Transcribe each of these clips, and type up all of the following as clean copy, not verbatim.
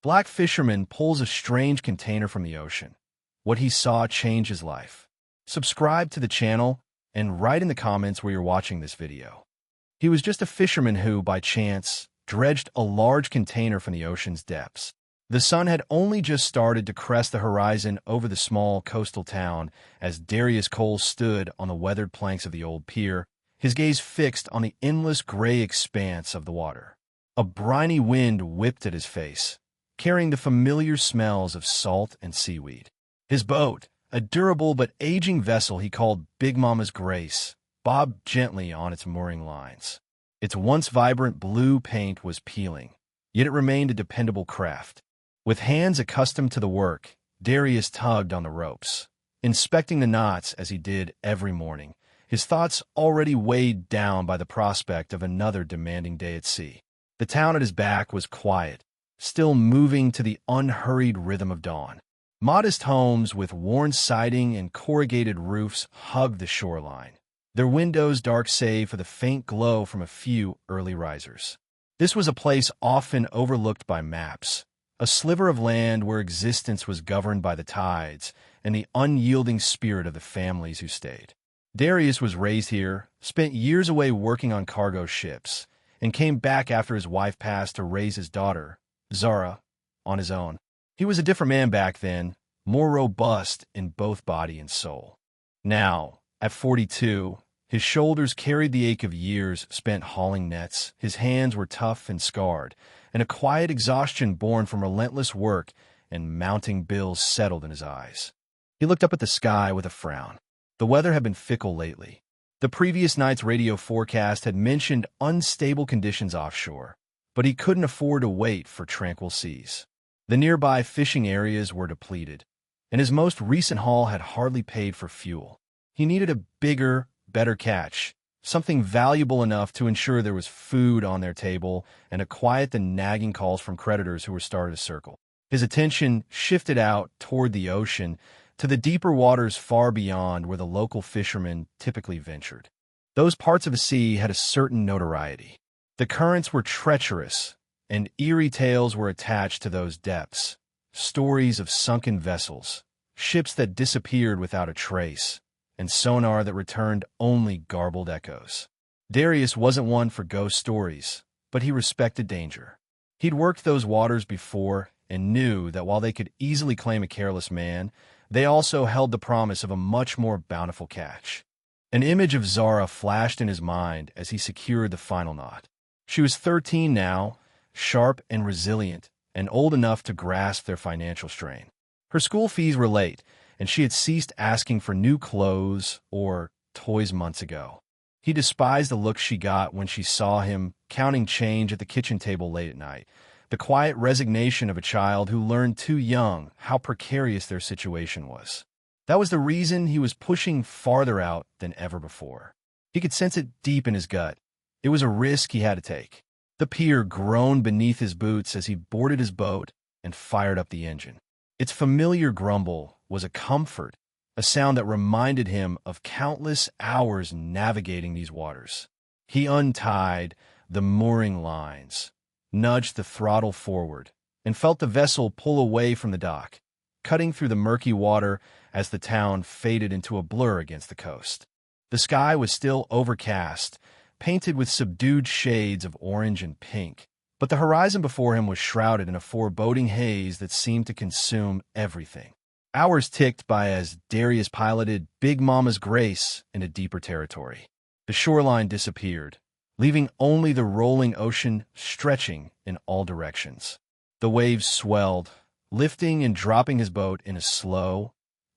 Black Fisherman pulls a strange container from the ocean. What he saw changed his life. Subscribe to the channel and write in the comments where you're watching this video. He was just a fisherman who, by chance, dredged a large container from the ocean's depths. The sun had only just started to crest the horizon over the small coastal town as Darius Cole stood on the weathered planks of the old pier, his gaze fixed on the endless gray expanse of the water. A briny wind whipped at his face, carrying the familiar smells of salt and seaweed. His boat, a durable but aging vessel he called Big Mama's Grace, bobbed gently on its mooring lines. Its once vibrant blue paint was peeling, yet it remained a dependable craft. With hands accustomed to the work, Darius tugged on the ropes, inspecting the knots as he did every morning, his thoughts already weighed down by the prospect of another demanding day at sea. The town at his back was quiet, still moving to the unhurried rhythm of dawn. Modest homes with worn siding and corrugated roofs hugged the shoreline, their windows dark save for the faint glow from a few early risers. This was a place often overlooked by maps, a sliver of land where existence was governed by the tides and the unyielding spirit of the families who stayed. Darius was raised here, spent years away working on cargo ships, and came back after his wife passed to raise his daughter, Zara, on his own. He was a different man back then, more robust in both body and soul. Now, at 42, his shoulders carried the ache of years spent hauling nets, his hands were tough and scarred, and a quiet exhaustion born from relentless work and mounting bills settled in his eyes. He looked up at the sky with a frown. The weather had been fickle lately. The previous night's radio forecast had mentioned unstable conditions offshore, but he couldn't afford to wait for tranquil seas. The nearby fishing areas were depleted, and his most recent haul had hardly paid for fuel. He needed a bigger, better catch, something valuable enough to ensure there was food on their table and to quiet the nagging calls from creditors who were starting to circle. His attention shifted out toward the ocean, to the deeper waters far beyond where the local fishermen typically ventured. Those parts of the sea had a certain notoriety. The currents were treacherous, and eerie tales were attached to those depths. Stories of sunken vessels, ships that disappeared without a trace, and sonar that returned only garbled echoes. Darius wasn't one for ghost stories, but he respected danger. He'd worked those waters before and knew that while they could easily claim a careless man, they also held the promise of a much more bountiful catch. An image of Zara flashed in his mind as he secured the final knot. She was 13 now, sharp and resilient, and old enough to grasp their financial strain. Her school fees were late, and she had ceased asking for new clothes or toys months ago. He despised the look she got when she saw him counting change at the kitchen table late at night, the quiet resignation of a child who learned too young how precarious their situation was. That was the reason he was pushing farther out than ever before. He could sense it deep in his gut. It was a risk he had to take. The pier groaned beneath his boots as he boarded his boat and fired up the engine. Its familiar grumble was a comfort, a sound that reminded him of countless hours navigating these waters. He untied the mooring lines, nudged the throttle forward, and felt the vessel pull away from the dock, cutting through the murky water as the town faded into a blur against the coast. The sky was still overcast, painted with subdued shades of orange and pink, but the horizon before him was shrouded in a foreboding haze that seemed to consume everything. Hours ticked by as Darius piloted Big Mama's Grace into deeper territory. The shoreline disappeared, leaving only the rolling ocean stretching in all directions. The waves swelled, lifting and dropping his boat in a slow,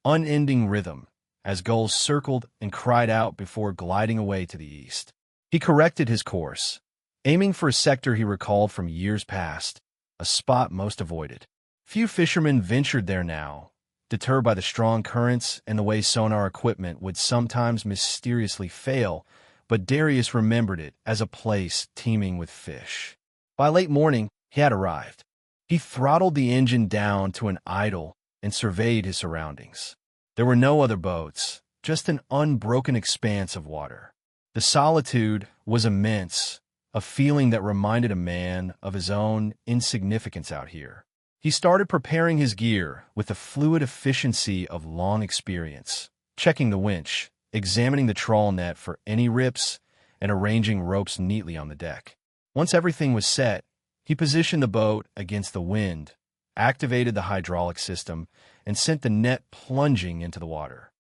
unending rhythm as gulls circled and cried out before gliding away to the east. He corrected his course, aiming for a sector he recalled from years past, a spot most avoided. Few fishermen ventured there now, deterred by the strong currents and the way sonar equipment would sometimes mysteriously fail, but Darius remembered it as a place teeming with fish. By late morning, he had arrived. He throttled the engine down to an idle and surveyed his surroundings. There were no other boats, just an unbroken expanse of water. The solitude was immense, a feeling that reminded a man of his own insignificance out here. He started preparing his gear with the fluid efficiency of long experience, checking the winch, examining the trawl net for any rips, and arranging ropes neatly on the deck. Once everything was set, he positioned the boat against the wind, activated the hydraulic system, and sent the net plunging into the water.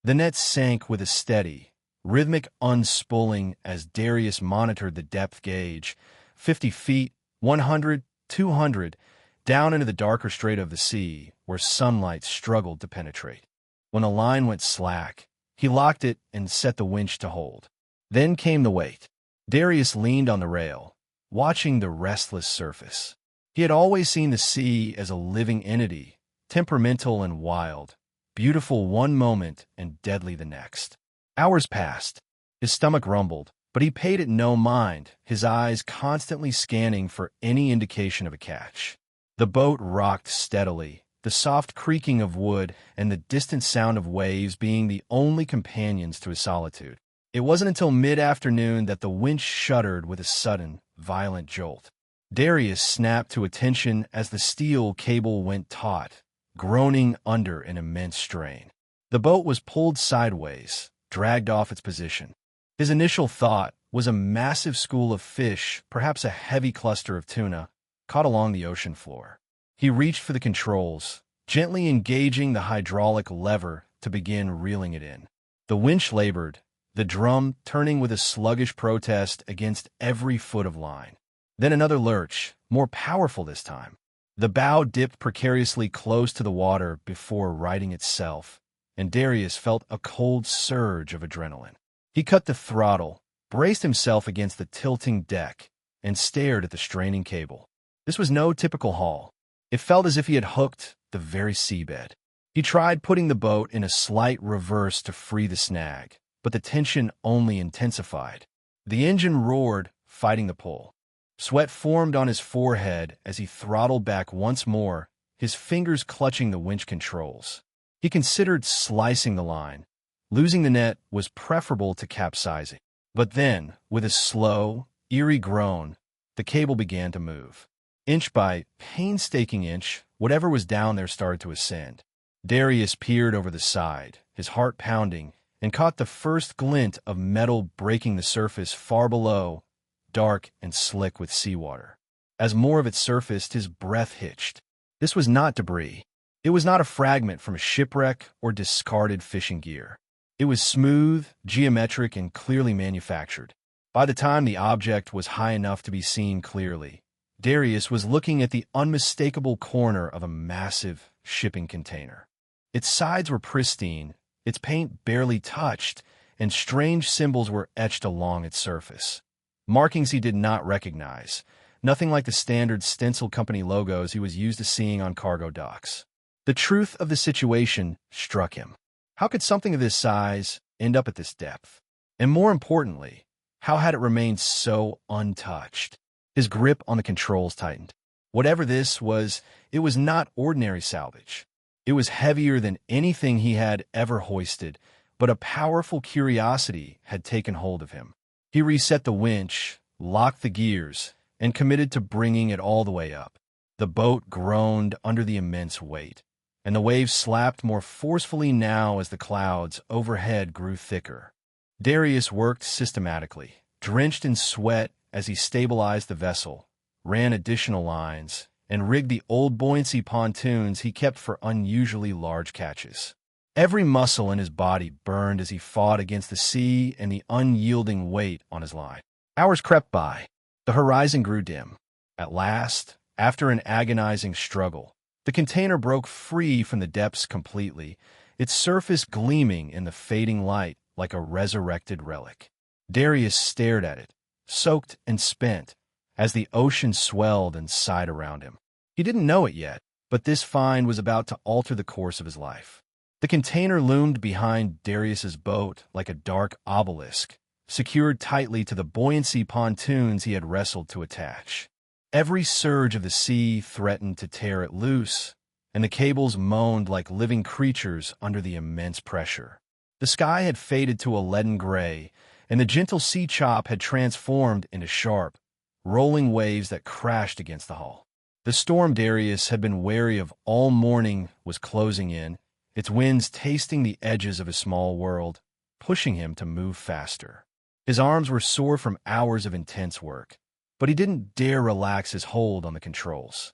The net sank with a steady, rhythmic unspooling as Darius monitored the depth gauge, 50 feet, 100, 200, down into the darker strait of the sea, where sunlight struggled to penetrate. When the line went slack, he locked it and set the winch to hold. Then came the wait. Darius leaned on the rail, watching the restless surface. He had always seen the sea as a living entity, temperamental and wild, beautiful one moment and deadly the next. Hours passed. His stomach rumbled, but he paid it no mind, his eyes constantly scanning for any indication of a catch. The boat rocked steadily, the soft creaking of wood and the distant sound of waves being the only companions to his solitude. It wasn't until mid-afternoon that the winch shuddered with a sudden, violent jolt. Darius snapped to attention as the steel cable went taut, groaning under an immense strain. The boat was pulled sideways, dragged off its position. His initial thought was a massive school of fish, perhaps a heavy cluster of tuna, caught along the ocean floor. He reached for the controls, gently engaging the hydraulic lever to begin reeling it in. The winch labored, the drum turning with a sluggish protest against every foot of line. Then another lurch, more powerful this time. The bow dipped precariously close to the water before righting itself, and Darius felt a cold surge of adrenaline. He cut the throttle, braced himself against the tilting deck, and stared at the straining cable. This was no typical haul. It felt as if he had hooked the very seabed. He tried putting the boat in a slight reverse to free the snag, but the tension only intensified. The engine roared, fighting the pull. Sweat formed on his forehead as he throttled back once more, his fingers clutching the winch controls. He considered slicing the line. Losing the net was preferable to capsizing. But then, with a slow, eerie groan, the cable began to move. Inch by painstaking inch, whatever was down there started to ascend. Darius peered over the side, his heart pounding, and caught the first glint of metal breaking the surface far below, dark and slick with seawater. As more of it surfaced, his breath hitched. This was not debris. It was not a fragment from a shipwreck or discarded fishing gear. It was smooth, geometric, and clearly manufactured. By the time the object was high enough to be seen clearly, Darius was looking at the unmistakable corner of a massive shipping container. Its sides were pristine, its paint barely touched, and strange symbols were etched along its surface. Markings he did not recognize, nothing like the standard stencil company logos he was used to seeing on cargo docks. The truth of the situation struck him. How could something of this size end up at this depth? And more importantly, how had it remained so untouched? His grip on the controls tightened. Whatever this was, it was not ordinary salvage. It was heavier than anything he had ever hoisted, but a powerful curiosity had taken hold of him. He reset the winch, locked the gears, and committed to bringing it all the way up. The boat groaned under the immense weight, and the waves slapped more forcefully now as the clouds overhead grew thicker. Darius worked systematically, drenched in sweat as he stabilized the vessel, ran additional lines, and rigged the old buoyancy pontoons he kept for unusually large catches. Every muscle in his body burned as he fought against the sea and the unyielding weight on his line. Hours crept by. The horizon grew dim. At last, after an agonizing struggle, the container broke free from the depths completely, its surface gleaming in the fading light like a resurrected relic. Darius stared at it, soaked and spent, as the ocean swelled and sighed around him. He didn't know it yet, but this find was about to alter the course of his life. The container loomed behind Darius's boat like a dark obelisk, secured tightly to the buoyancy pontoons he had wrestled to attach. Every surge of the sea threatened to tear it loose, and the cables moaned like living creatures under the immense pressure. The sky had faded to a leaden gray, and the gentle sea chop had transformed into sharp, rolling waves that crashed against the hull. The storm Darius had been wary of all morning was closing in, its winds tasting the edges of his small world, pushing him to move faster. His arms were sore from hours of intense work, but he didn't dare relax his hold on the controls.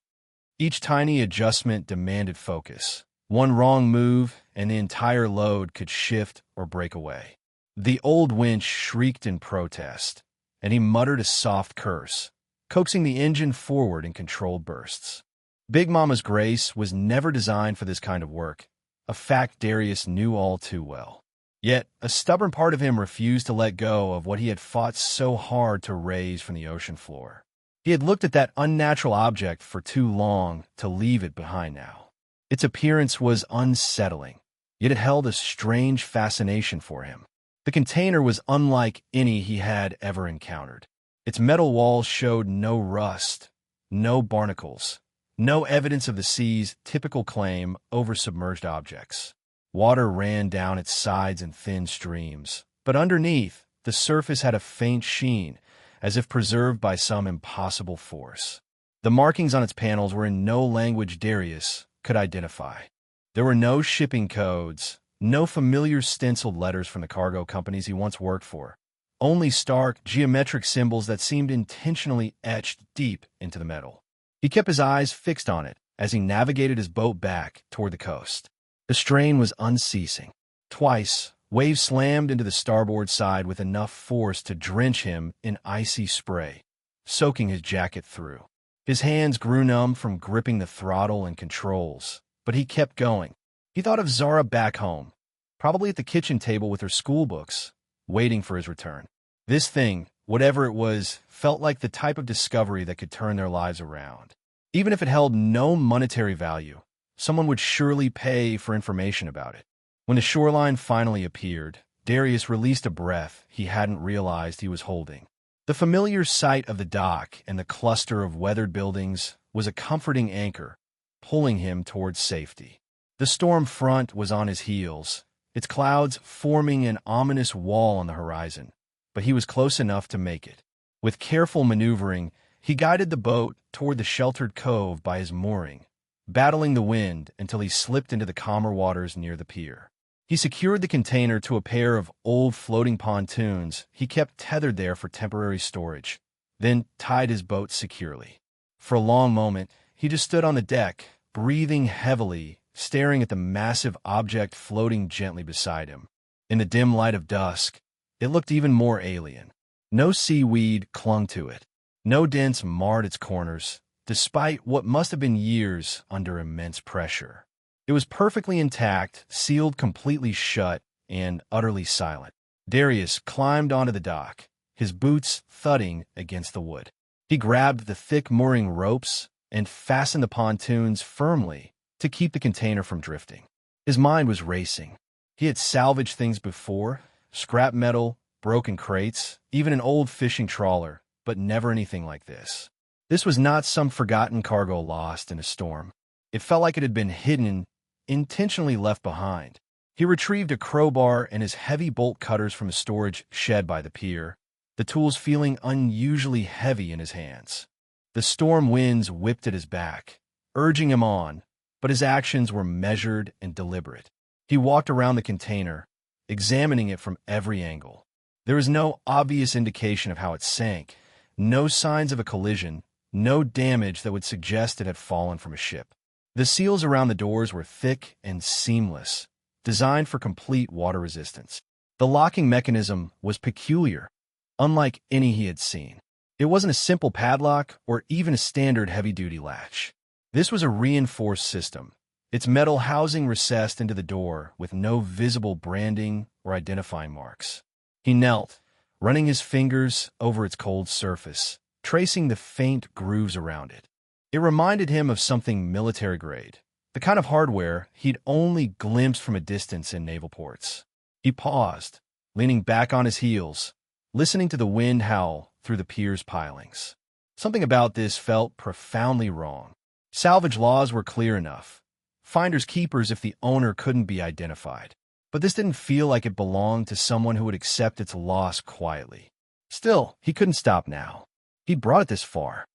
Each tiny adjustment demanded focus. One wrong move, and the entire load could shift or break away. The old winch shrieked in protest, and he muttered a soft curse, coaxing the engine forward in controlled bursts. Big Mama's Grace was never designed for this kind of work, a fact Darius knew all too well. Yet, a stubborn part of him refused to let go of what he had fought so hard to raise from the ocean floor. He had looked at that unnatural object for too long to leave it behind now. Its appearance was unsettling, yet it held a strange fascination for him. The container was unlike any he had ever encountered. Its metal walls showed no rust, no barnacles, no evidence of the sea's typical claim over submerged objects. Water ran down its sides in thin streams, but underneath, the surface had a faint sheen, as if preserved by some impossible force. The markings on its panels were in no language Darius could identify. There were no shipping codes, no familiar stenciled letters from the cargo companies he once worked for, only stark, geometric symbols that seemed intentionally etched deep into the metal. He kept his eyes fixed on it as he navigated his boat back toward the coast. The strain was unceasing. Twice, waves slammed into the starboard side with enough force to drench him in icy spray, soaking his jacket through. His hands grew numb from gripping the throttle and controls, but he kept going. He thought of Zara back home, probably at the kitchen table with her school books, waiting for his return. This thing, whatever it was, felt like the type of discovery that could turn their lives around. Even if it held no monetary value, someone would surely pay for information about it. When the shoreline finally appeared, Darius released a breath he hadn't realized he was holding. The familiar sight of the dock and the cluster of weathered buildings was a comforting anchor, pulling him towards safety. The storm front was on his heels, its clouds forming an ominous wall on the horizon, but he was close enough to make it. With careful maneuvering, he guided the boat toward the sheltered cove by his mooring, battling the wind until he slipped into the calmer waters near the pier. He secured the container to a pair of old floating pontoons he kept tethered there for temporary storage, then tied his boat securely. For a long moment, he just stood on the deck, breathing heavily, staring at the massive object floating gently beside him. In the dim light of dusk, it looked even more alien. No seaweed clung to it. No dents marred its corners, despite what must have been years under immense pressure. It was perfectly intact, sealed completely shut, and utterly silent. Darius climbed onto the dock, his boots thudding against the wood. He grabbed the thick mooring ropes and fastened the pontoons firmly to keep the container from drifting. His mind was racing. He had salvaged things before, scrap metal, broken crates, even an old fishing trawler, but never anything like this. This was not some forgotten cargo lost in a storm. It felt like it had been hidden, intentionally left behind. He retrieved a crowbar and his heavy bolt cutters from a storage shed by the pier, the tools feeling unusually heavy in his hands. The storm winds whipped at his back, urging him on, but his actions were measured and deliberate. He walked around the container, examining it from every angle. There was no obvious indication of how it sank, no signs of a collision, no damage that would suggest it had fallen from a ship. The seals around the doors were thick and seamless, designed for complete water resistance. The locking mechanism was peculiar, unlike any he had seen. It wasn't a simple padlock or even a standard heavy-duty latch. This was a reinforced system, its metal housing recessed into the door with no visible branding or identifying marks. He knelt, running his fingers over its cold surface, tracing the faint grooves around it. It reminded him of something military-grade, the kind of hardware he'd only glimpsed from a distance in naval ports. He paused, leaning back on his heels, listening to the wind howl through the pier's pilings. Something about this felt profoundly wrong. Salvage laws were clear enough. Finders keepers if the owner couldn't be identified. But this didn't feel like it belonged to someone who would accept its loss quietly. Still, he couldn't stop now. He'd brought it this far.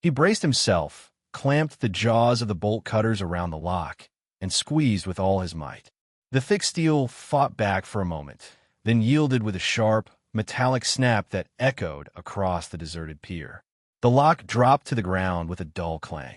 He braced himself, clamped the jaws of the bolt cutters around the lock, and squeezed with all his might. The thick steel fought back for a moment, then yielded with a sharp, metallic snap that echoed across the deserted pier. The lock dropped to the ground with a dull clang.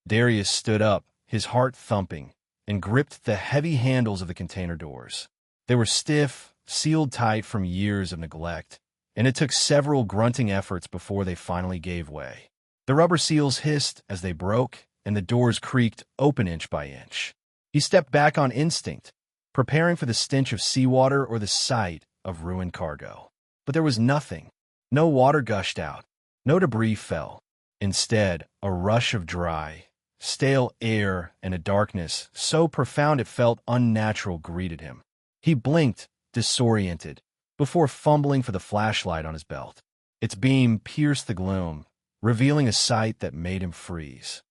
Darius stood up, his heart thumping, and gripped the heavy handles of the container doors. They were stiff, sealed tight from years of neglect, and it took several grunting efforts before they finally gave way. The rubber seals hissed as they broke, and the doors creaked open inch by inch. He stepped back on instinct, preparing for the stench of seawater or the sight of ruined cargo. But there was nothing. No water gushed out. No debris fell. Instead, a rush of dry, stale air and a darkness so profound it felt unnatural greeted him. He blinked, disoriented, before fumbling for the flashlight on his belt. Its beam pierced the gloom, revealing a sight that made him freeze.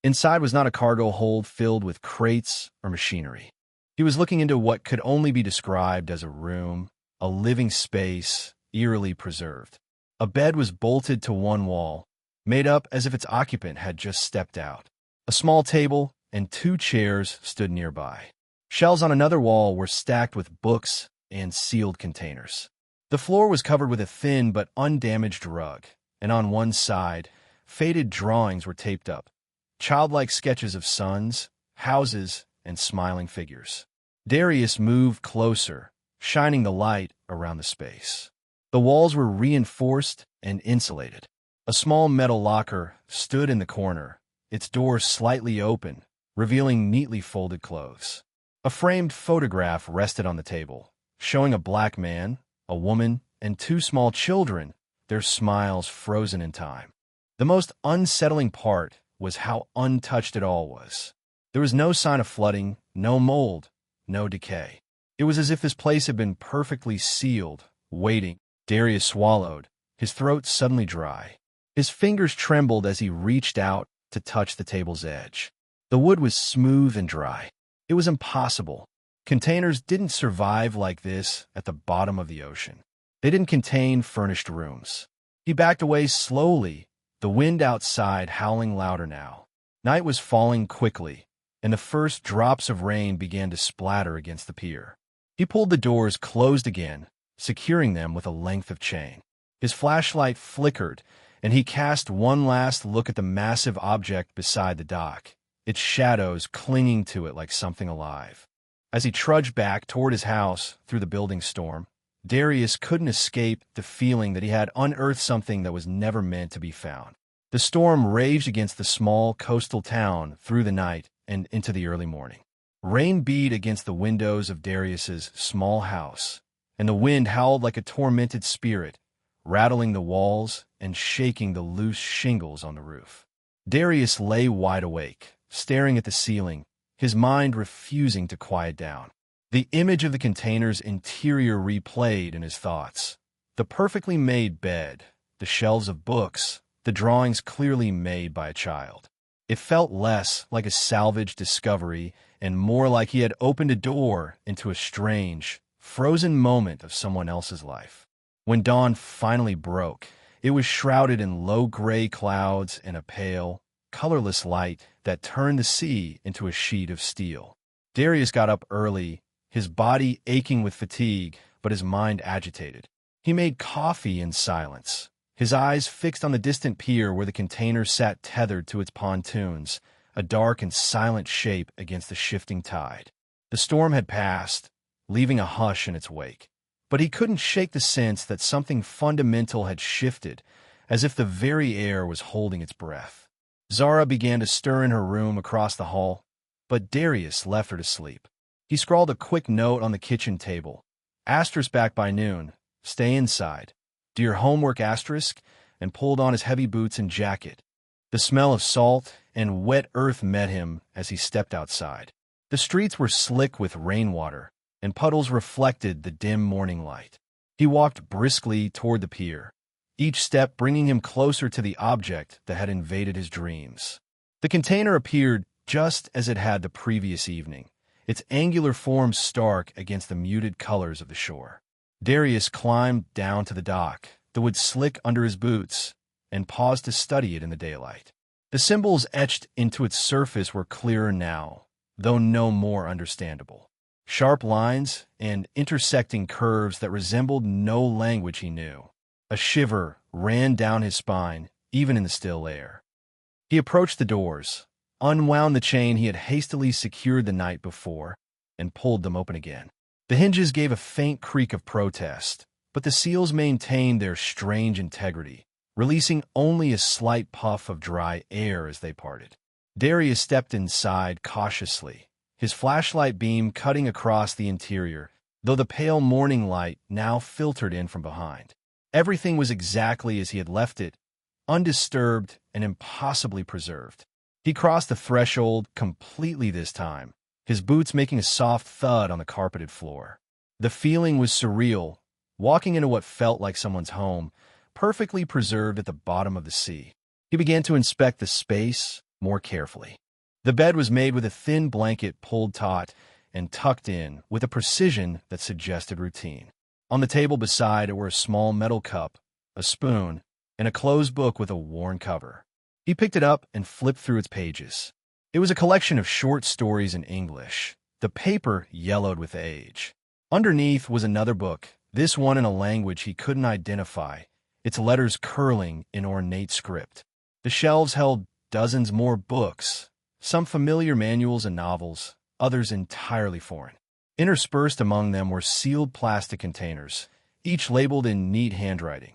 Inside was not a cargo hold filled with crates or machinery. He was looking into what could only be described as a room, a living space, eerily preserved. A bed was bolted to one wall, made up as if its occupant had just stepped out. A small table and 2 chairs stood nearby. Shelves on another wall were stacked with books and sealed containers. The floor was covered with a thin but undamaged rug, and on one side, faded drawings were taped up, childlike sketches of suns, houses, and smiling figures. Darius moved closer, shining the light around the space. The walls were reinforced and insulated. A small metal locker stood in the corner, its door slightly open, revealing neatly folded clothes. A framed photograph rested on the table, showing a black man, a woman, and 2 small children, their smiles frozen in time. The most unsettling part was how untouched it all was. There was no sign of flooding, no mold, no decay. It was as if this place had been perfectly sealed, waiting. Darius swallowed, his throat suddenly dry. His fingers trembled as he reached out to touch the table's edge. The wood was smooth and dry. It was impossible. Containers didn't survive like this at the bottom of the ocean. They didn't contain furnished rooms. He backed away slowly, the wind outside howling louder now. Night was falling quickly, and the first drops of rain began to splatter against the pier. He pulled the doors closed again, securing them with a length of chain. His flashlight flickered, and he cast one last look at the massive object beside the dock, its shadows clinging to it like something alive. As he trudged back toward his house through the building storm, Darius couldn't escape the feeling that he had unearthed something that was never meant to be found. The storm raged against the small coastal town through the night and into the early morning. Rain beat against the windows of Darius's small house, and the wind howled like a tormented spirit, rattling the walls and shaking the loose shingles on the roof. Darius lay wide awake, staring at the ceiling, his mind refusing to quiet down. The image of the container's interior replayed in his thoughts. The perfectly made bed, the shelves of books, the drawings clearly made by a child. It felt less like a salvaged discovery and more like he had opened a door into a strange, frozen moment of someone else's life. When dawn finally broke, it was shrouded in low gray clouds and a pale, colorless light that turned the sea into a sheet of steel. Darius got up early, his body aching with fatigue, but his mind agitated. He made coffee in silence, his eyes fixed on the distant pier where the container sat tethered to its pontoons, a dark and silent shape against the shifting tide. The storm had passed, leaving a hush in its wake. But he couldn't shake the sense that something fundamental had shifted, as if the very air was holding its breath. Zara began to stir in her room across the hall, but Darius left her to sleep. He scrawled a quick note on the kitchen table. Asterisk back by noon. Stay inside. Do your homework asterisk, and pulled on his heavy boots and jacket. The smell of salt and wet earth met him as he stepped outside. The streets were slick with rainwater, and puddles reflected the dim morning light. He walked briskly toward the pier, each step bringing him closer to the object that had invaded his dreams. The container appeared just as it had the previous evening, its angular form stark against the muted colors of the shore. Darius climbed down to the dock, the wood slick under his boots, and paused to study it in the daylight. The symbols etched into its surface were clearer now, though no more understandable. Sharp lines and intersecting curves that resembled no language he knew. A shiver ran down his spine, even in the still air. He approached the doors, unwound the chain he had hastily secured the night before, and pulled them open again. The hinges gave a faint creak of protest, but the seals maintained their strange integrity, releasing only a slight puff of dry air as they parted. Darius stepped inside cautiously, his flashlight beam cutting across the interior, though the pale morning light now filtered in from behind. Everything was exactly as he had left it, undisturbed and impossibly preserved. He crossed the threshold completely this time, his boots making a soft thud on the carpeted floor. The feeling was surreal, walking into what felt like someone's home, perfectly preserved at the bottom of the sea. He began to inspect the space more carefully. The bed was made with a thin blanket pulled taut and tucked in with a precision that suggested routine. On the table beside it were a small metal cup, a spoon, and a closed book with a worn cover. He picked it up and flipped through its pages. It was a collection of short stories in English, the paper yellowed with age. Underneath was another book, this one in a language he couldn't identify, its letters curling in ornate script. The shelves held dozens more books, some familiar manuals and novels, others entirely foreign. Interspersed among them were sealed plastic containers, each labeled in neat handwriting.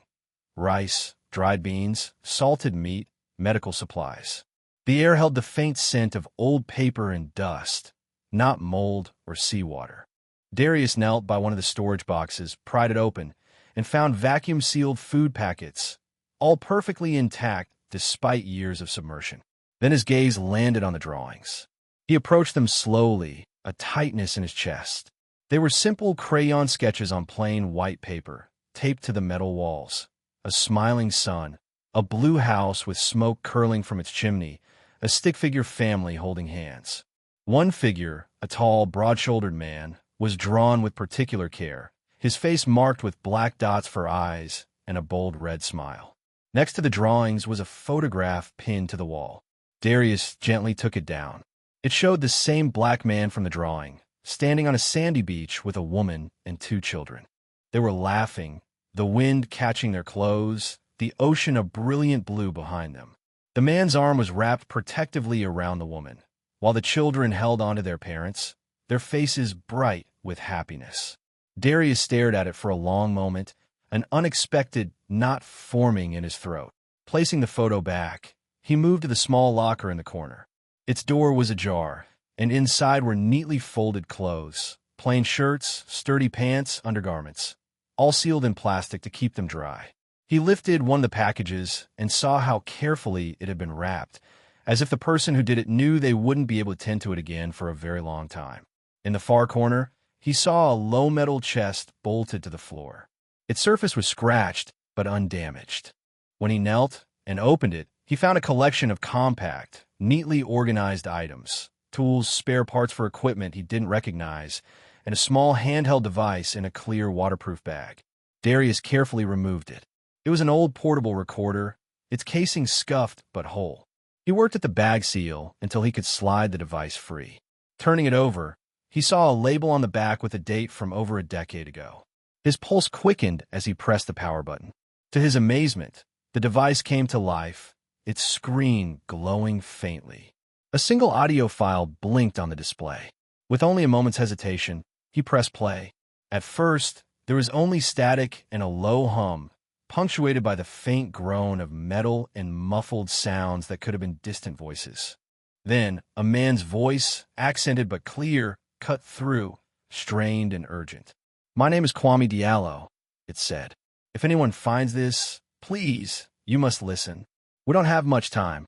Rice, dried beans, salted meat, medical supplies. The air held the faint scent of old paper and dust, not mold or seawater. Darius knelt by one of the storage boxes, pried it open, and found vacuum-sealed food packets, all perfectly intact despite years of submersion. Then his gaze landed on the drawings. He approached them slowly, a tightness in his chest. They were simple crayon sketches on plain white paper, taped to the metal walls. A smiling sun, a blue house with smoke curling from its chimney, a stick-figure family holding hands. One figure, a tall, broad-shouldered man, was drawn with particular care, his face marked with black dots for eyes and a bold red smile. Next to the drawings was a photograph pinned to the wall. Darius gently took it down. It showed the same black man from the drawing, standing on a sandy beach with a woman and two children. They were laughing, the wind catching their clothes, the ocean a brilliant blue behind them. The man's arm was wrapped protectively around the woman, while the children held onto their parents, their faces bright with happiness. Darius stared at it for a long moment, an unexpected knot forming in his throat. Placing the photo back, he moved to the small locker in the corner. Its door was ajar, and inside were neatly folded clothes, plain shirts, sturdy pants, undergarments, all sealed in plastic to keep them dry. He lifted one of the packages and saw how carefully it had been wrapped, as if the person who did it knew they wouldn't be able to tend to it again for a very long time. In the far corner, he saw a low metal chest bolted to the floor. Its surface was scratched, but undamaged. When he knelt and opened it, he found a collection of compact, neatly organized items, tools, spare parts for equipment he didn't recognize, and a small handheld device in a clear waterproof bag. Darius carefully removed it. It was an old portable recorder, its casing scuffed but whole. He worked at the bag seal until he could slide the device free. Turning it over, he saw a label on the back with a date from over a decade ago. His pulse quickened as he pressed the power button. To his amazement, the device came to life, its screen glowing faintly. A single audio file blinked on the display. With only a moment's hesitation, he pressed play. At first, there was only static and a low hum, punctuated by the faint groan of metal and muffled sounds that could have been distant voices. Then, a man's voice, accented but clear, cut through, strained and urgent. "My name is Kwame Diallo," it said. "If anyone finds this, please, you must listen. We don't have much time."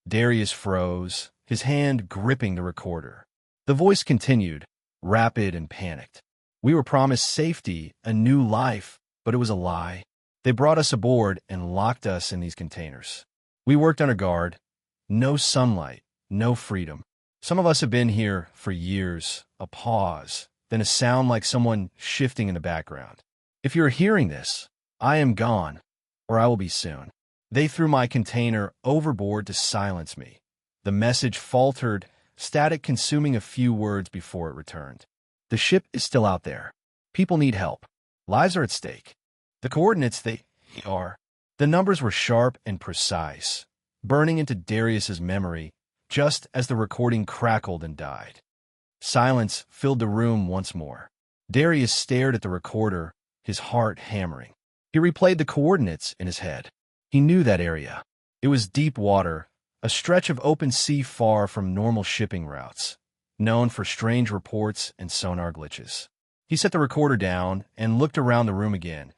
Darius froze, his hand gripping the recorder. The voice continued, rapid and panicked. "We were promised safety, a new life, but it was a lie. They brought us aboard and locked us in these containers. We worked under guard. No sunlight, no freedom. Some of us have been here for years." A pause, then a sound like someone shifting in the background. "If you're hearing this, I am gone, or I will be soon." They threw my container overboard to silence me. The message faltered, static consuming a few words before it returned. The ship is still out there. People need help. Lives are at stake. The coordinates, they are. The numbers were sharp and precise, burning into Darius's memory just as the recording crackled and died. Silence filled the room once more. Darius stared at the recorder, his heart hammering. He replayed the coordinates in his head. He knew that area. It was deep water, a stretch of open sea far from normal shipping routes, known for strange reports and sonar glitches. He set the recorder down and looked around the room again,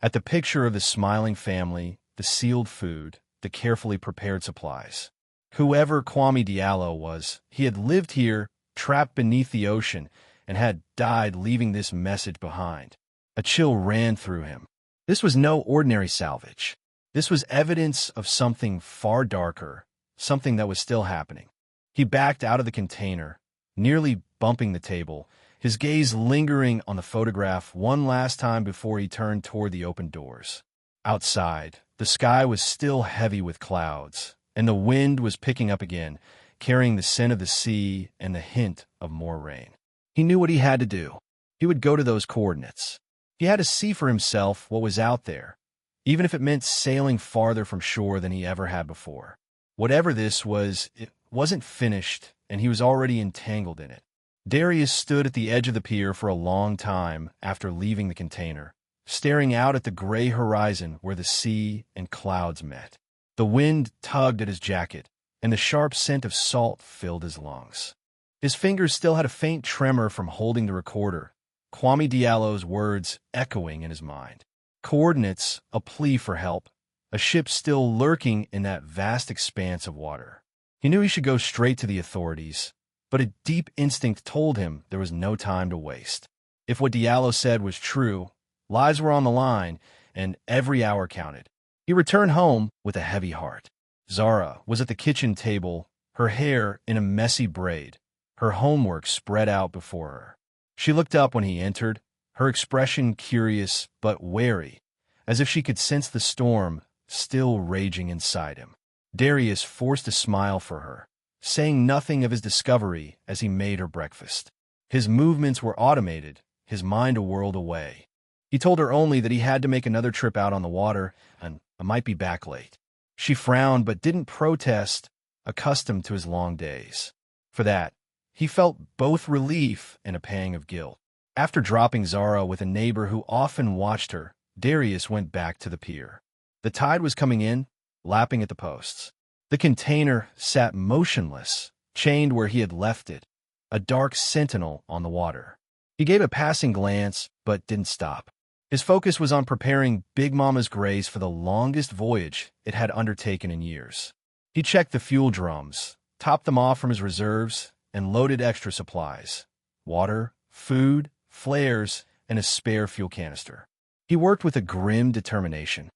at the picture of the smiling family, the sealed food, the carefully prepared supplies. Whoever Kwame Diallo was, he had lived here, trapped beneath the ocean, and had died leaving this message behind. A chill ran through him. This was no ordinary salvage. This was evidence of something far darker, something that was still happening. He backed out of the container, nearly bumping the table, his gaze lingering on the photograph one last time before he turned toward the open doors. Outside, the sky was still heavy with clouds, and the wind was picking up again, carrying the scent of the sea and the hint of more rain. He knew what he had to do. He would go to those coordinates. He had to see for himself what was out there, even if it meant sailing farther from shore than he ever had before. Whatever this was, it wasn't finished, and he was already entangled in it. Darius stood at the edge of the pier for a long time after leaving the container, staring out at the gray horizon where the sea and clouds met. The wind tugged at his jacket, and the sharp scent of salt filled his lungs. His fingers still had a faint tremor from holding the recorder, Kwame Diallo's words echoing in his mind. Coordinates, a plea for help, a ship still lurking in that vast expanse of water. He knew he should go straight to the authorities, but a deep instinct told him there was no time to waste. If what Diallo said was true, lives were on the line, and every hour counted. He returned home with a heavy heart. Zara was at the kitchen table, her hair in a messy braid, her homework spread out before her. She looked up when he entered, her expression curious but wary, as if she could sense the storm still raging inside him. Darius forced a smile for her, saying nothing of his discovery as he made her breakfast. His movements were automated, his mind a world away. He told her only that he had to make another trip out on the water and might be back late. She frowned but didn't protest, accustomed to his long days. For that, he felt both relief and a pang of guilt. After dropping Zara with a neighbor who often watched her, Darius went back to the pier. The tide was coming in, lapping at the posts. The container sat motionless, chained where he had left it, a dark sentinel on the water. He gave a passing glance, but didn't stop. His focus was on preparing Big Mama's Grace for the longest voyage it had undertaken in years. He checked the fuel drums, topped them off from his reserves, and loaded extra supplies: water, food, flares, and a spare fuel canister. He worked with a grim determination.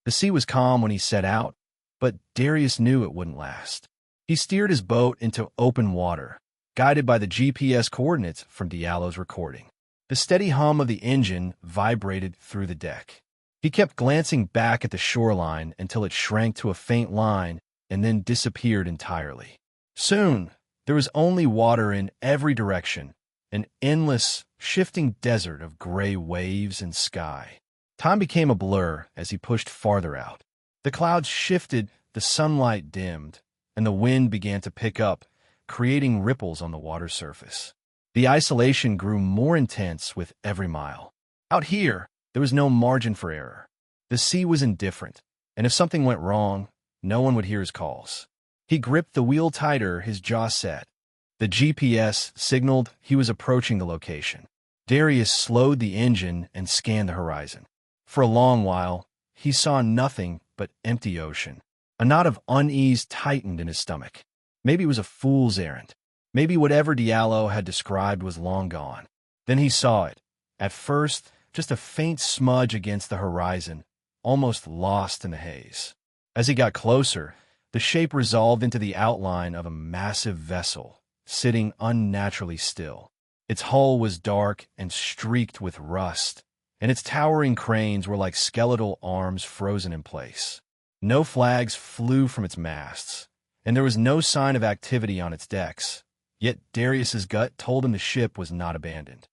The sea was calm when he set out, but Darius knew it wouldn't last. He steered his boat into open water, guided by the GPS coordinates from Diallo's recording. The steady hum of the engine vibrated through the deck. He kept glancing back at the shoreline until it shrank to a faint line and then disappeared entirely. Soon, there was only water in every direction, an endless, shifting desert of gray waves and sky. Time became a blur as he pushed farther out. The clouds shifted, the sunlight dimmed, and the wind began to pick up, creating ripples on the water surface. The isolation grew more intense with every mile. Out here, there was no margin for error. The sea was indifferent, and if something went wrong, no one would hear his calls. He gripped the wheel tighter, his jaw set. The GPS signaled he was approaching the location. Darius slowed the engine and scanned the horizon. For a long while, he saw nothing but empty ocean. A knot of unease tightened in his stomach. Maybe it was a fool's errand. Maybe whatever Diallo had described was long gone. Then he saw it. At first, just a faint smudge against the horizon, almost lost in the haze. As he got closer, the shape resolved into the outline of a massive vessel, sitting unnaturally still. Its hull was dark and streaked with rust, and its towering cranes were like skeletal arms frozen in place. No flags flew from its masts, and there was no sign of activity on its decks. Yet Darius's gut told him the ship was not abandoned.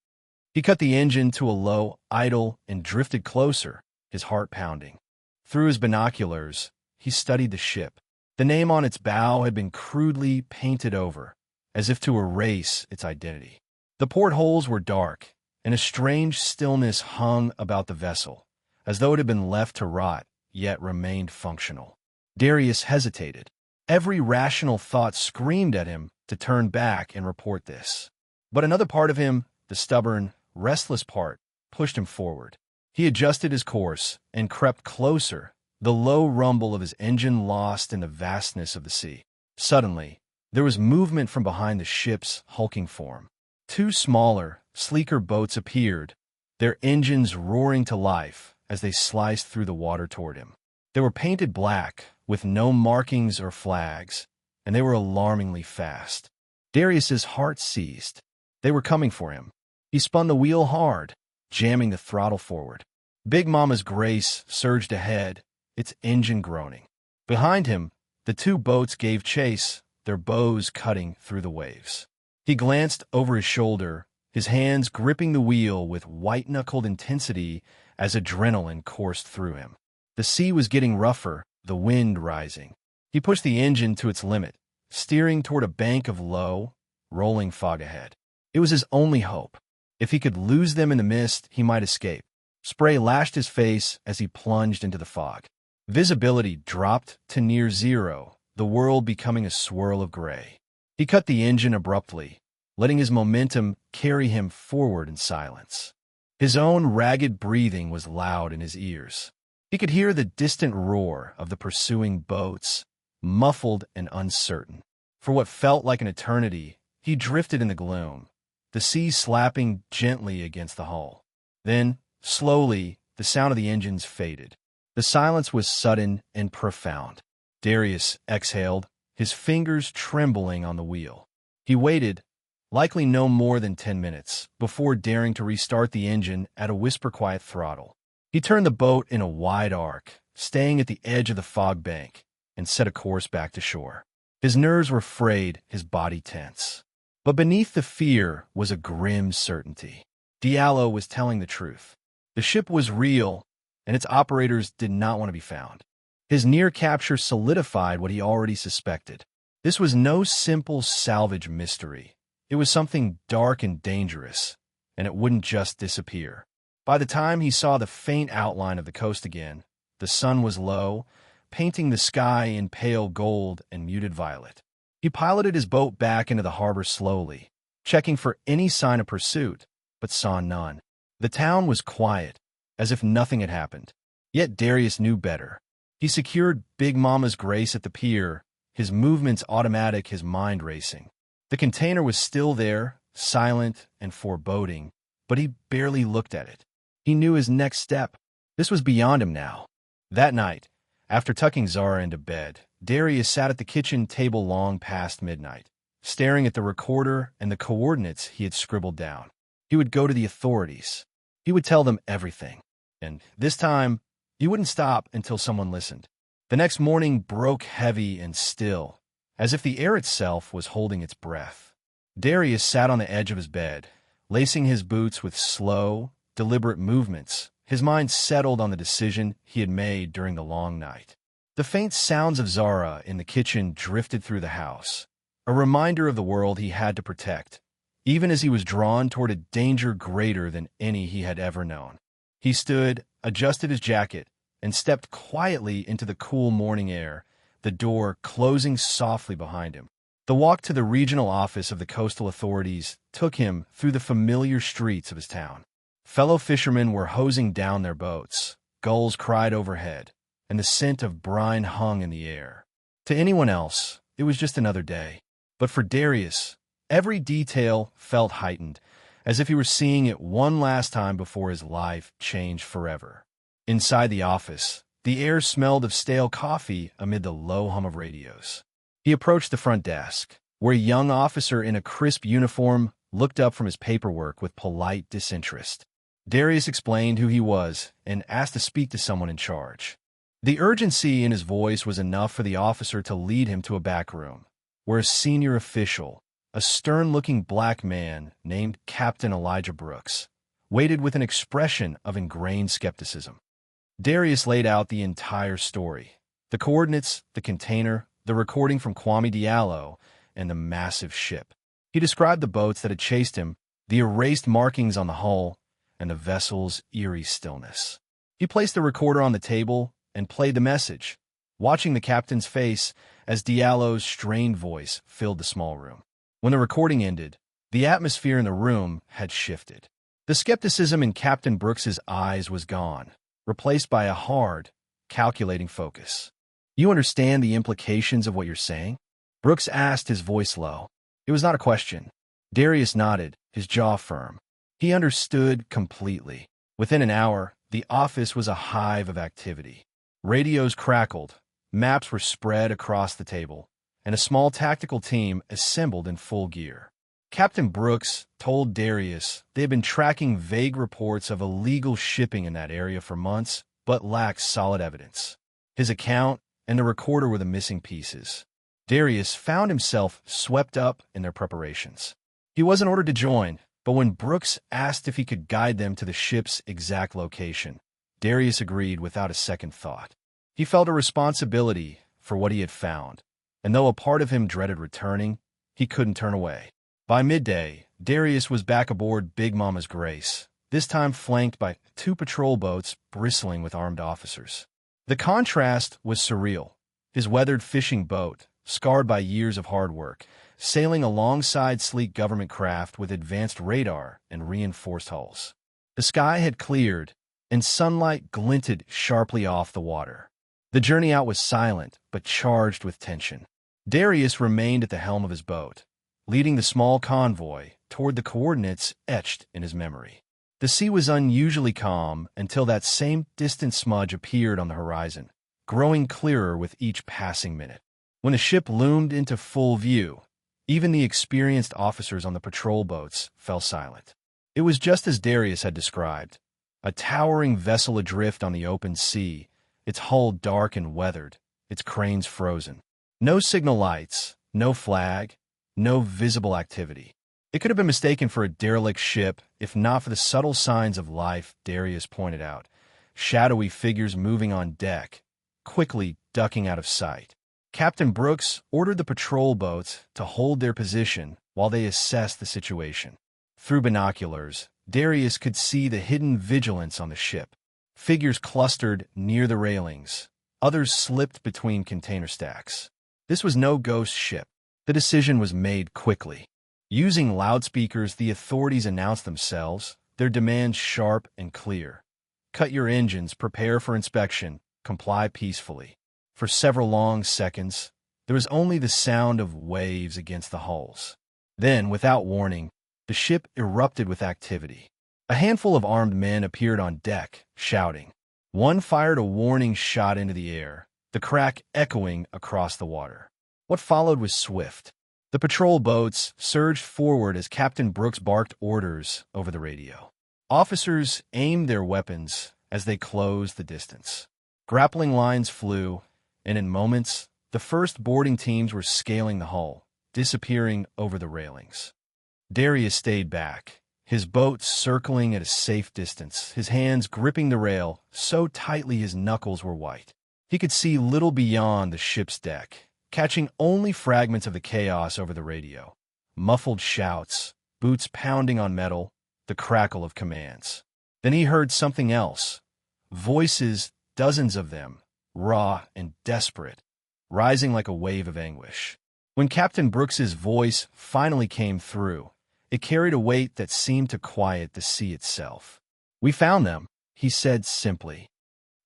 He cut the engine to a low idle and drifted closer, his heart pounding. Through his binoculars, he studied the ship. The name on its bow had been crudely painted over, as if to erase its identity. The portholes were dark, and a strange stillness hung about the vessel, as though it had been left to rot, yet remained functional. Darius hesitated. Every rational thought screamed at him to turn back and report this. But another part of him, the stubborn, restless part, pushed him forward. He adjusted his course and crept closer, the low rumble of his engine lost in the vastness of the sea. Suddenly, there was movement from behind the ship's hulking form. Two smaller, sleeker boats appeared, their engines roaring to life as they sliced through the water toward him. They were painted black, with no markings or flags, and they were alarmingly fast. Darius's heart seized. They were coming for him. He spun the wheel hard, jamming the throttle forward. Big Mama's Grace surged ahead, its engine groaning. Behind him, the two boats gave chase, their bows cutting through the waves. He glanced over his shoulder, his hands gripping the wheel with white-knuckled intensity as adrenaline coursed through him. The sea was getting rougher, the wind rising. He pushed the engine to its limit, steering toward a bank of low, rolling fog ahead. It was his only hope. If he could lose them in the mist, he might escape. Spray lashed his face as he plunged into the fog. Visibility dropped to near zero, the world becoming a swirl of gray. He cut the engine abruptly, letting his momentum carry him forward in silence. His own ragged breathing was loud in his ears. He could hear the distant roar of the pursuing boats, muffled and uncertain. For what felt like an eternity, he drifted in the gloom, the sea slapping gently against the hull. Then, slowly, the sound of the engines faded. The silence was sudden and profound. Darius exhaled, his fingers trembling on the wheel. He waited, likely no more than 10 minutes, before daring to restart the engine at a whisper-quiet throttle. He turned the boat in a wide arc, staying at the edge of the fog bank, and set a course back to shore. His nerves were frayed, his body tense. But beneath the fear was a grim certainty. Diallo was telling the truth. The ship was real, and its operators did not want to be found. His near capture solidified what he already suspected. This was no simple salvage mystery. It was something dark and dangerous, and it wouldn't just disappear. By the time he saw the faint outline of the coast again, the sun was low, painting the sky in pale gold and muted violet. He piloted his boat back into the harbor slowly, checking for any sign of pursuit, but saw none. The town was quiet, as if nothing had happened. Yet Darius knew better. He secured Big Mama's Grace at the pier, his movements automatic, his mind racing. The container was still there, silent and foreboding, but he barely looked at it. He knew his next step. This was beyond him now. That night, after tucking Zara into bed, Darius sat at the kitchen table long past midnight, staring at the recorder and the coordinates he had scribbled down. He would go to the authorities. He would tell them everything. And this time, he wouldn't stop until someone listened. The next morning broke heavy and still, as if the air itself was holding its breath. Darius sat on the edge of his bed, lacing his boots with slow, deliberate movements, his mind settled on the decision he had made during the long night. The faint sounds of Zara in the kitchen drifted through the house, a reminder of the world he had to protect, even as he was drawn toward a danger greater than any he had ever known. He stood, adjusted his jacket, and stepped quietly into the cool morning air, the door closing softly behind him. The walk to the regional office of the coastal authorities took him through the familiar streets of his town. Fellow fishermen were hosing down their boats, gulls cried overhead, and the scent of brine hung in the air. To anyone else, it was just another day. But for Darius, every detail felt heightened, as if he were seeing it one last time before his life changed forever. Inside the office, the air smelled of stale coffee amid the low hum of radios. He approached the front desk, where a young officer in a crisp uniform looked up from his paperwork with polite disinterest. Darius explained who he was and asked to speak to someone in charge. The urgency in his voice was enough for the officer to lead him to a back room, where a senior official, a stern-looking black man named Captain Elijah Brooks, waited with an expression of ingrained skepticism. Darius laid out the entire story: the coordinates, the container, the recording from Kwame Diallo, and the massive ship. He described the boats that had chased him, the erased markings on the hull, and the vessel's eerie stillness. He placed the recorder on the table and played the message, watching the captain's face as Diallo's strained voice filled the small room. When the recording ended, the atmosphere in the room had shifted. The skepticism in Captain Brooks's eyes was gone, replaced by a hard, calculating focus. "You understand the implications of what you're saying?" Brooks asked, his voice low. It was not a question. Darius nodded, his jaw firm. He understood completely. Within an hour, the office was a hive of activity. Radios crackled, maps were spread across the table, and a small tactical team assembled in full gear. Captain Brooks told Darius they had been tracking vague reports of illegal shipping in that area for months, but lacked solid evidence. His account and the recorder were the missing pieces. Darius found himself swept up in their preparations. He wasn't ordered to join, but when Brooks asked if he could guide them to the ship's exact location, Darius agreed without a second thought. He felt a responsibility for what he had found, and though a part of him dreaded returning, he couldn't turn away. By midday, Darius was back aboard Big Mama's Grace, this time flanked by 2 patrol boats bristling with armed officers. The contrast was surreal. His weathered fishing boat, scarred by years of hard work, sailing alongside sleek government craft with advanced radar and reinforced hulls. The sky had cleared, and sunlight glinted sharply off the water. The journey out was silent, but charged with tension. Darius remained at the helm of his boat, leading the small convoy toward the coordinates etched in his memory. The sea was unusually calm until that same distant smudge appeared on the horizon, growing clearer with each passing minute. When the ship loomed into full view, even the experienced officers on the patrol boats fell silent. It was just as Darius had described, a towering vessel adrift on the open sea, its hull dark and weathered, its cranes frozen. No signal lights, no flag, no visible activity. It could have been mistaken for a derelict ship if not for the subtle signs of life Darius pointed out: shadowy figures moving on deck, quickly ducking out of sight. Captain Brooks ordered the patrol boats to hold their position while they assessed the situation. Through binoculars, Darius could see the hidden vigilance on the ship. Figures clustered near the railings, others slipped between container stacks. This was no ghost ship. The decision was made quickly. Using loudspeakers, the authorities announced themselves, their demands sharp and clear. Cut your engines, prepare for inspection, comply peacefully. For several long seconds, there was only the sound of waves against the hulls. Then, without warning, the ship erupted with activity. A handful of armed men appeared on deck, shouting. One fired a warning shot into the air, the crack echoing across the water. What followed was swift. The patrol boats surged forward as Captain Brooks barked orders over the radio. Officers aimed their weapons as they closed the distance. Grappling lines flew, and in moments, the first boarding teams were scaling the hull, disappearing over the railings. Darius stayed back, his boat circling at a safe distance, his hands gripping the rail so tightly his knuckles were white. He could see little beyond the ship's deck, catching only fragments of the chaos over the radio. Muffled shouts, boots pounding on metal, the crackle of commands. Then he heard something else. Voices, dozens of them, raw and desperate, rising like a wave of anguish. When Captain Brooks's voice finally came through, it carried a weight that seemed to quiet the sea itself. "We found them," he said simply.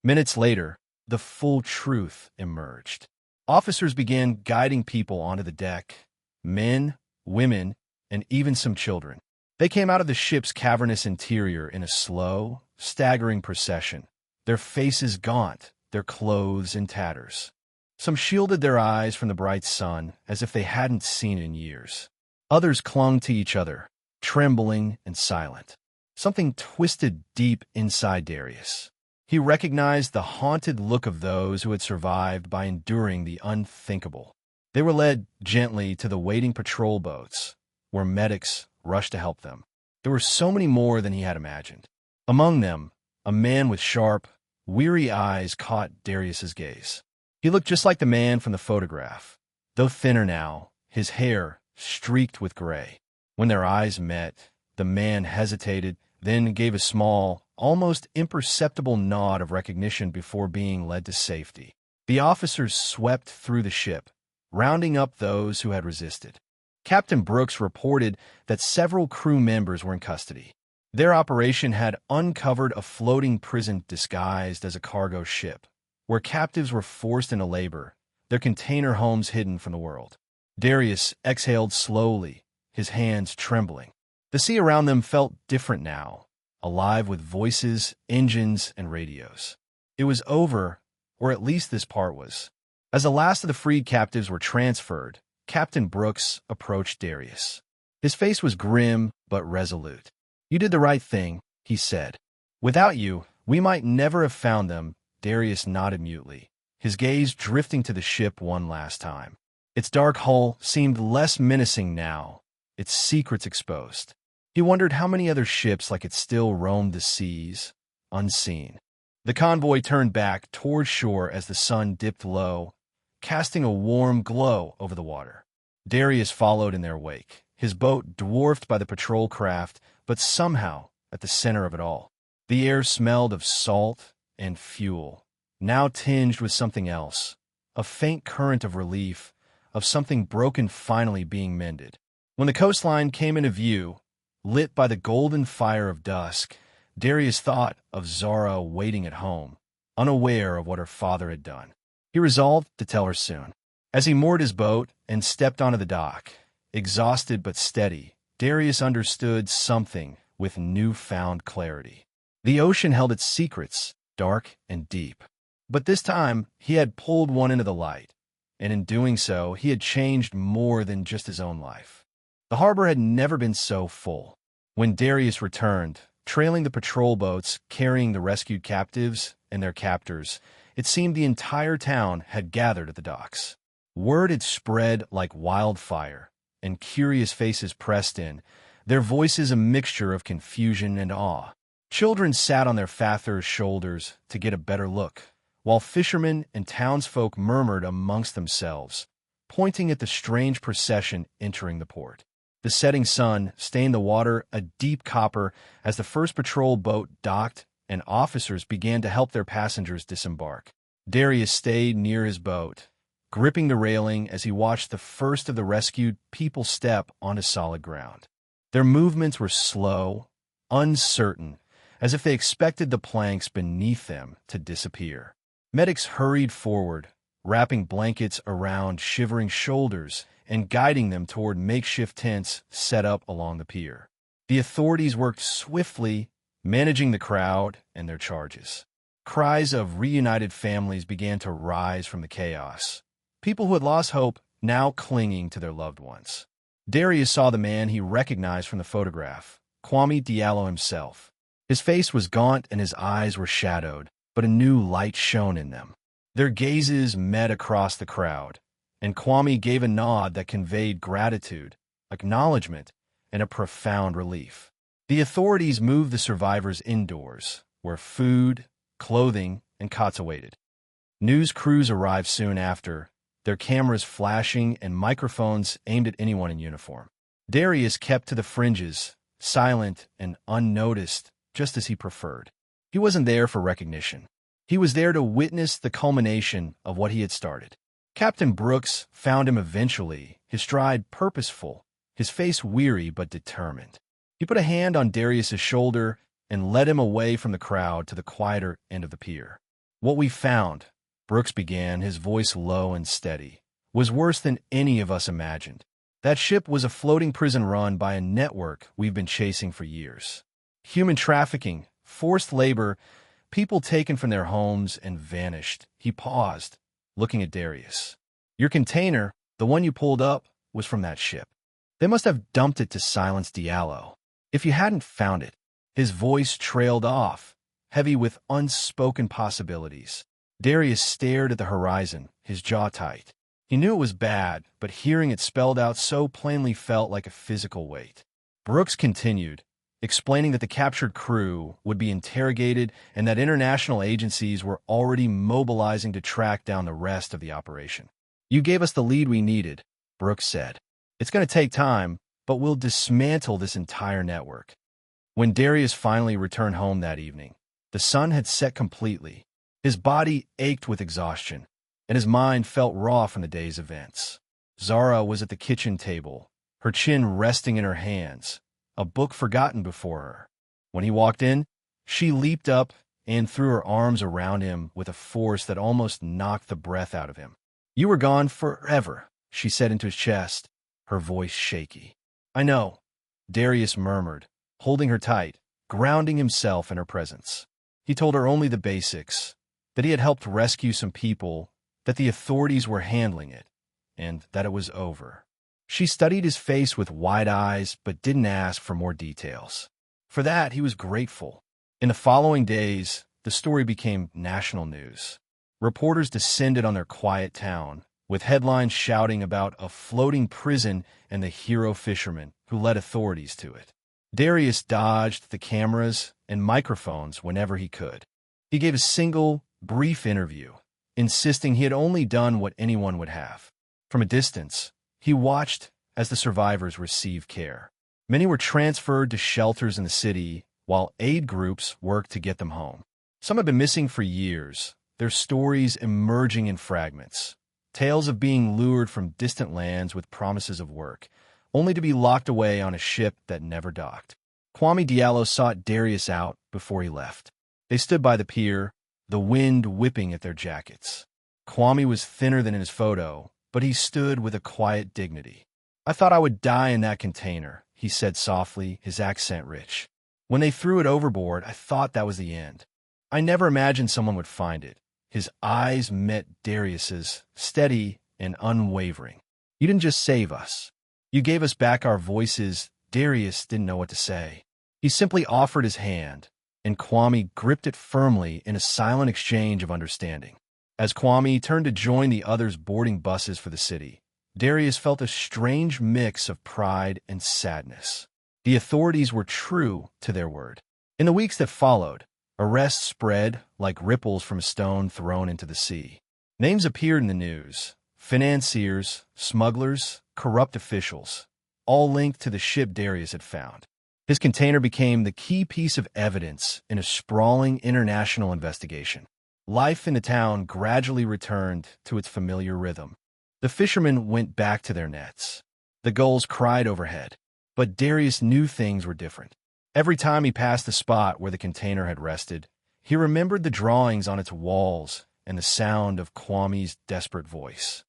Minutes later, the full truth emerged. Officers began guiding people onto the deck, men, women, and even some children. They came out of the ship's cavernous interior in a slow, staggering procession, their faces gaunt, their clothes in tatters. Some shielded their eyes from the bright sun as if they hadn't seen it in years. Others clung to each other, trembling and silent. Something twisted deep inside Darius. He recognized the haunted look of those who had survived by enduring the unthinkable. They were led gently to the waiting patrol boats, where medics rushed to help them. There were so many more than he had imagined. Among them, a man with sharp, weary eyes caught Darius's gaze. He looked just like the man from the photograph, though thinner now, his hair streaked with gray. When their eyes met, the man hesitated, then gave a small, almost imperceptible nod of recognition before being led to safety. The officers swept through the ship, rounding up those who had resisted. Captain Brooks reported that several crew members were in custody. Their operation had uncovered a floating prison disguised as a cargo ship, where captives were forced into labor, their container homes hidden from the world. Darius exhaled slowly, his hands trembling. The sea around them felt different now, alive with voices, engines, and radios. It was over, or at least this part was. As the last of the freed captives were transferred, Captain Brooks approached Darius. His face was grim but resolute. "You did the right thing," he said. "Without you, we might never have found them." Darius nodded mutely, his gaze drifting to the ship one last time. Its dark hull seemed less menacing now, its secrets exposed. He wondered how many other ships like it still roamed the seas, unseen. The convoy turned back toward shore as the sun dipped low, casting a warm glow over the water. Darius followed in their wake, his boat dwarfed by the patrol craft, but somehow at the center of it all. The air smelled of salt and fuel, now tinged with something else, a faint current of relief, of something broken finally being mended. When the coastline came into view, lit by the golden fire of dusk, Darius thought of Zara waiting at home, unaware of what her father had done. He resolved to tell her soon. As he moored his boat and stepped onto the dock, exhausted but steady, Darius understood something with newfound clarity. The ocean held its secrets, dark and deep. But this time, he had pulled one into the light, and in doing so, he had changed more than just his own life. The harbor had never been so full. When Darius returned, trailing the patrol boats carrying the rescued captives and their captors, it seemed the entire town had gathered at the docks. Word had spread like wildfire, and curious faces pressed in, their voices a mixture of confusion and awe. Children sat on their fathers' shoulders to get a better look, while fishermen and townsfolk murmured amongst themselves, pointing at the strange procession entering the port. The setting sun stained the water a deep copper as the first patrol boat docked and officers began to help their passengers disembark. Darius stayed near his boat, gripping the railing as he watched the first of the rescued people step onto solid ground. Their movements were slow, uncertain, as if they expected the planks beneath them to disappear. Medics hurried forward, wrapping blankets around shivering shoulders and guiding them toward makeshift tents set up along the pier. The authorities worked swiftly, managing the crowd and their charges. Cries of reunited families began to rise from the chaos, people who had lost hope now clinging to their loved ones. Darius saw the man he recognized from the photograph, Kwame Diallo himself. His face was gaunt and his eyes were shadowed, but a new light shone in them. Their gazes met across the crowd, and Kwame gave a nod that conveyed gratitude, acknowledgement, and a profound relief. The authorities moved the survivors indoors, where food, clothing, and cots awaited. News crews arrived soon after, their cameras flashing and microphones aimed at anyone in uniform. Darius kept to the fringes, silent and unnoticed, just as he preferred. He wasn't there for recognition. He was there to witness the culmination of what he had started. Captain Brooks found him eventually, his stride purposeful, his face weary but determined. He put a hand on Darius's shoulder and led him away from the crowd to the quieter end of the pier. "What we found," Brooks began, his voice low and steady, "was worse than any of us imagined. That ship was a floating prison run by a network we've been chasing for years. Human trafficking, forced labor, people taken from their homes and vanished." He paused, looking at Darius. "Your container, the one you pulled up, was from that ship. They must have dumped it to silence Diallo. If you hadn't found it," his voice trailed off, heavy with unspoken possibilities. Darius stared at the horizon, his jaw tight. He knew it was bad, but hearing it spelled out so plainly felt like a physical weight. Brooks continued, explaining that the captured crew would be interrogated and that international agencies were already mobilizing to track down the rest of the operation. "You gave us the lead we needed," Brooks said. "It's going to take time, but we'll dismantle this entire network." When Darius finally returned home that evening, the sun had set completely. His body ached with exhaustion, and his mind felt raw from the day's events. Zara was at the kitchen table, her chin resting in her hands, a book forgotten before her. When he walked in, she leaped up and threw her arms around him with a force that almost knocked the breath out of him. "You were gone forever," she said into his chest, her voice shaky. "I know," Darius murmured, holding her tight, grounding himself in her presence. He told her only the basics, that he had helped rescue some people, that the authorities were handling it, and that it was over. She studied his face with wide eyes but didn't ask for more details. For that, he was grateful. In the following days, the story became national news. Reporters descended on their quiet town, with headlines shouting about a floating prison and the hero fisherman who led authorities to it. Darius dodged the cameras and microphones whenever he could. He gave a single, brief interview, insisting he had only done what anyone would have. From a distance, he watched as the survivors received care. Many were transferred to shelters in the city, while aid groups worked to get them home. Some had been missing for years, their stories emerging in fragments. Tales of being lured from distant lands with promises of work, only to be locked away on a ship that never docked. Kwame Diallo sought Darius out before he left. They stood by the pier, the wind whipping at their jackets. Kwame was thinner than in his photo, but he stood with a quiet dignity. "I thought I would die in that container," he said softly, his accent rich. "When they threw it overboard, I thought that was the end. I never imagined someone would find it." His eyes met Darius's, steady and unwavering. "You didn't just save us. You gave us back our voices." Darius didn't know what to say. He simply offered his hand, and Kwame gripped it firmly in a silent exchange of understanding. As Kwame turned to join the others boarding buses for the city, Darius felt a strange mix of pride and sadness. The authorities were true to their word. In the weeks that followed, arrests spread like ripples from a stone thrown into the sea. Names appeared in the news: financiers, smugglers, corrupt officials, all linked to the ship Darius had found. His container became the key piece of evidence in a sprawling international investigation. Life in the town gradually returned to its familiar rhythm. The fishermen went back to their nets. The gulls cried overhead. But Darius knew things were different. Every time he passed the spot where the container had rested, he remembered the drawings on its walls and the sound of Kwame's desperate voice.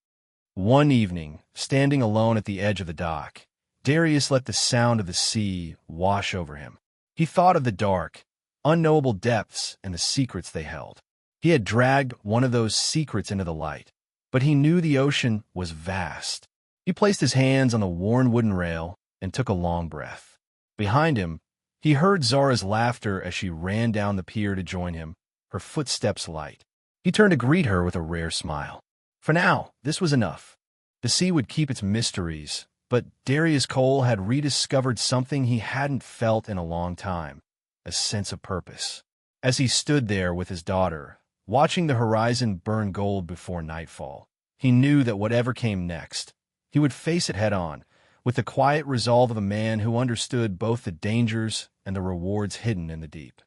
One evening, standing alone at the edge of the dock, Darius let the sound of the sea wash over him. He thought of the dark, unknowable depths and the secrets they held. He had dragged one of those secrets into the light, but he knew the ocean was vast. He placed his hands on the worn wooden rail and took a long breath. Behind him, he heard Zara's laughter as she ran down the pier to join him, her footsteps light. He turned to greet her with a rare smile. For now, this was enough. The sea would keep its mysteries, but Darius Cole had rediscovered something he hadn't felt in a long time, a sense of purpose. As he stood there with his daughter, watching the horizon burn gold before nightfall, he knew that whatever came next, he would face it head-on, with the quiet resolve of a man who understood both the dangers and the rewards hidden in the deep.